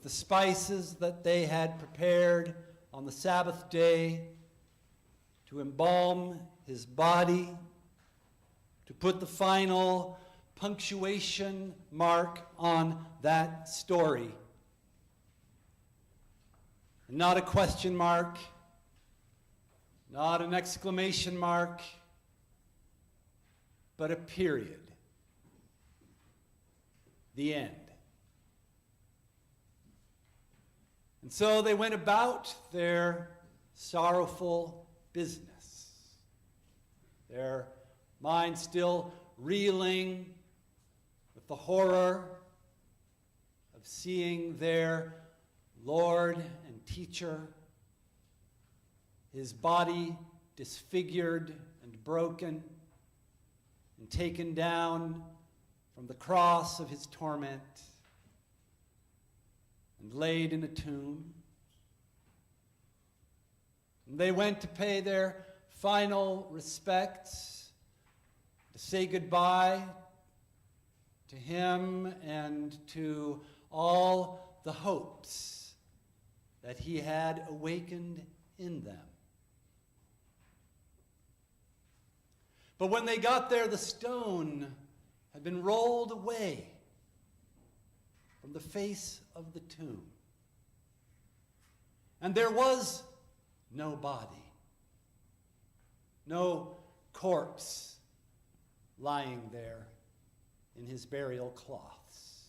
the spices that they had prepared on the Sabbath day to embalm his body, to put the final punctuation mark on that story. And not a question mark, not an exclamation mark, but a period. The end. And so they went about their sorrowful business, their minds still reeling with the horror of seeing their Lord and teacher, his body disfigured and broken and taken down from the cross of his torment and laid in a tomb. And they went to pay their final respects, to say goodbye to him and to all the hopes that he had awakened in them. But when they got there, the stone had been rolled away from the face of the tomb. And there was no body, no corpse lying there in his burial cloths.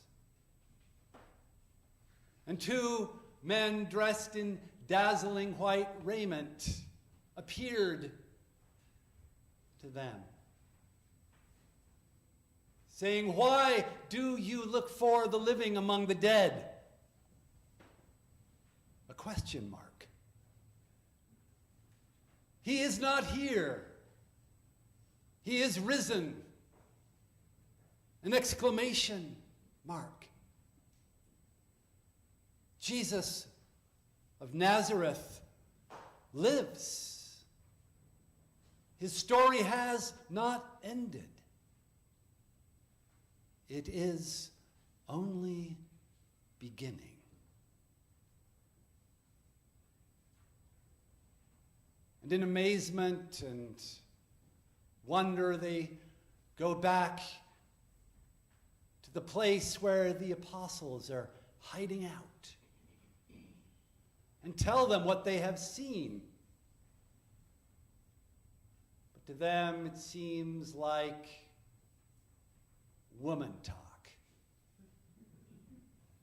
And two men dressed in dazzling white raiment appeared to them, saying, "Why do you look for the living among the dead?" A question mark. He is not here. He is risen. An exclamation mark. Jesus of Nazareth lives. His story has not ended. It is only beginning. And in amazement and wonder, they go back to the place where the apostles are hiding out and tell them what they have seen. But to them, it seems like woman talk,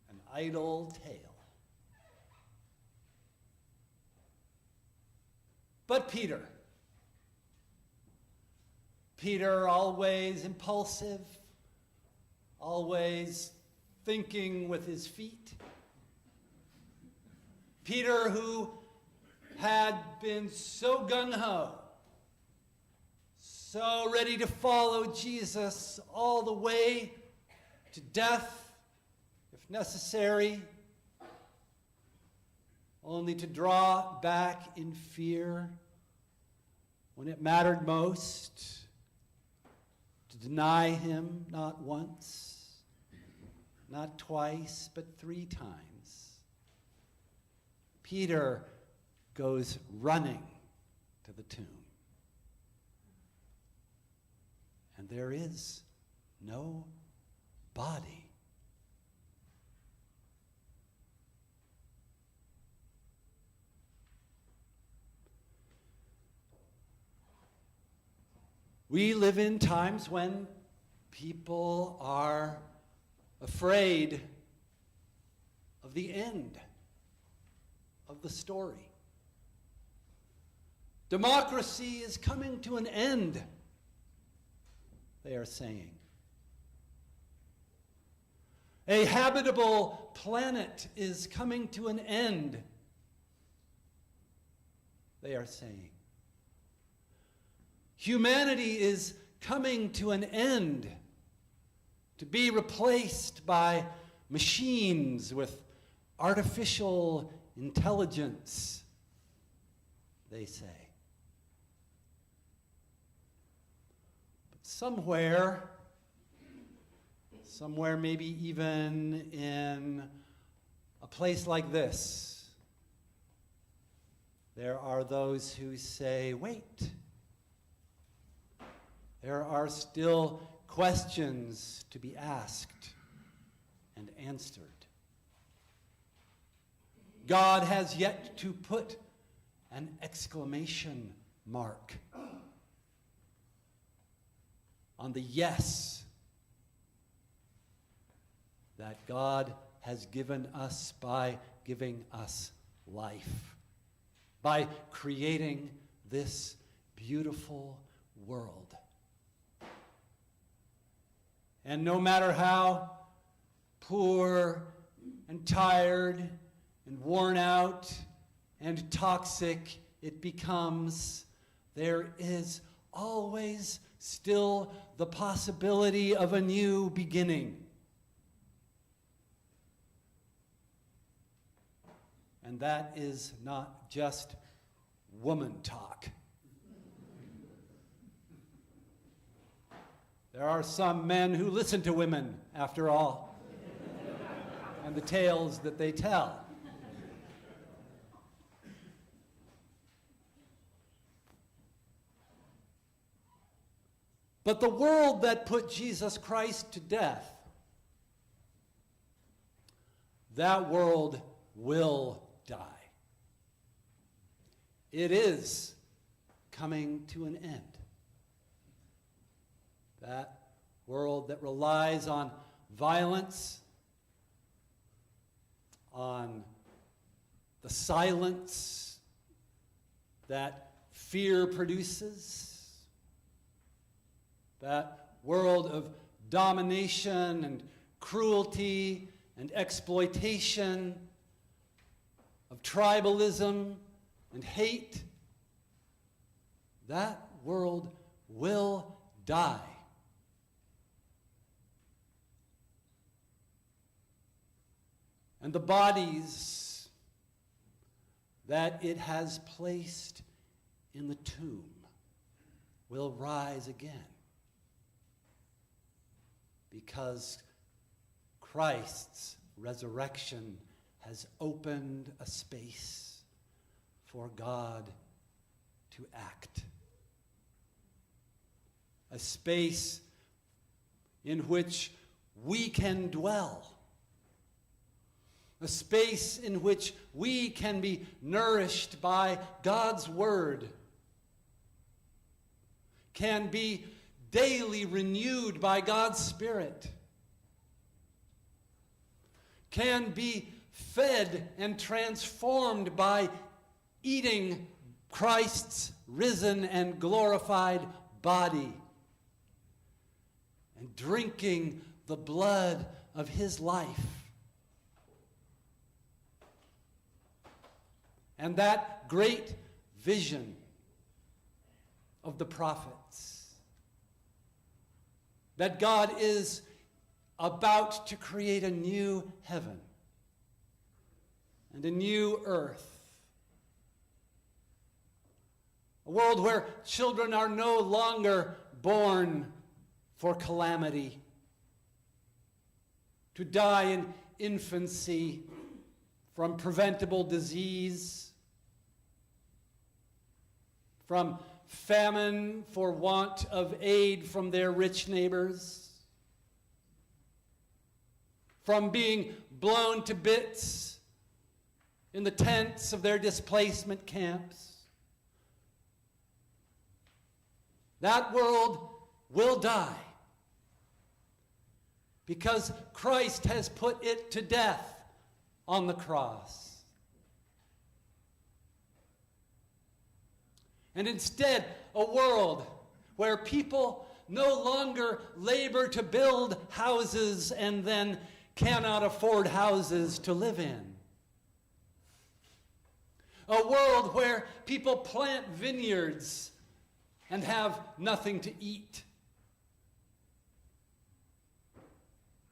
an idle tale. But Peter, always impulsive, always thinking with his feet. Peter, who had been so gung-ho, so ready to follow Jesus all the way to death, if necessary, only to draw back in fear when it mattered most, to deny him not once, not twice, but 3 times. Peter goes running to the tomb. And there is no body. We live in times when people are afraid of the end of the story. Democracy is coming to an end, they are saying. A habitable planet is coming to an end, they are saying. Humanity is coming to an end, to be replaced by machines with artificial intelligence, they say. But somewhere maybe even in a place like this, there are those who say, wait. There are still questions to be asked and answered. God has yet to put an exclamation mark on the yes that God has given us by giving us life, by creating this beautiful world. And no matter how poor and tired and worn out and toxic it becomes, there is always still the possibility of a new beginning. And that is not just woman talk. There are some men who listen to women, after all, and the tales that they tell. But the world that put Jesus Christ to death, that world will die. It is coming to an end. That world that relies on violence, on the silence that fear produces, that world of domination and cruelty and exploitation, of tribalism and hate, that world will die. And the bodies that it has placed in the tomb will rise again, because Christ's resurrection has opened a space for God to act. A space in which we can dwell. A space in which we can be nourished by God's word, can be daily renewed by God's Spirit, can be fed and transformed by eating Christ's risen and glorified body and drinking the blood of his life. And that great vision of the prophets, that God is about to create a new heaven and a new earth, a world where children are no longer born for calamity, to die in infancy from preventable disease, from famine for want of aid from their rich neighbors, from being blown to bits in the tents of their displacement camps. That world will die because Christ has put it to death on the cross. And instead, a world where people no longer labor to build houses and then cannot afford houses to live in. A world where people plant vineyards and have nothing to eat.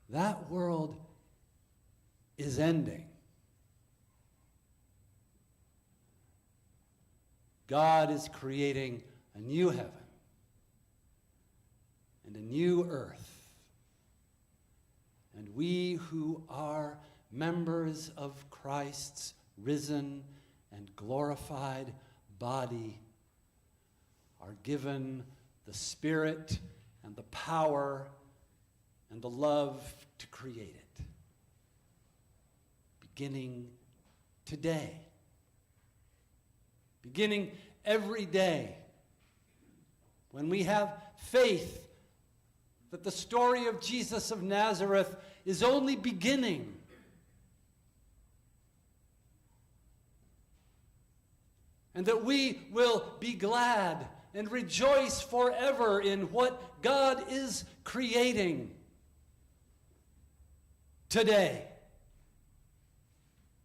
That world is ending. God is creating a new heaven and a new earth. And we who are members of Christ's risen and glorified body, are given the Spirit and the power and the love to create it. Beginning today. Beginning every day. When we have faith that the story of Jesus of Nazareth is only beginning. And that we will be glad and rejoice forever in what God is creating today.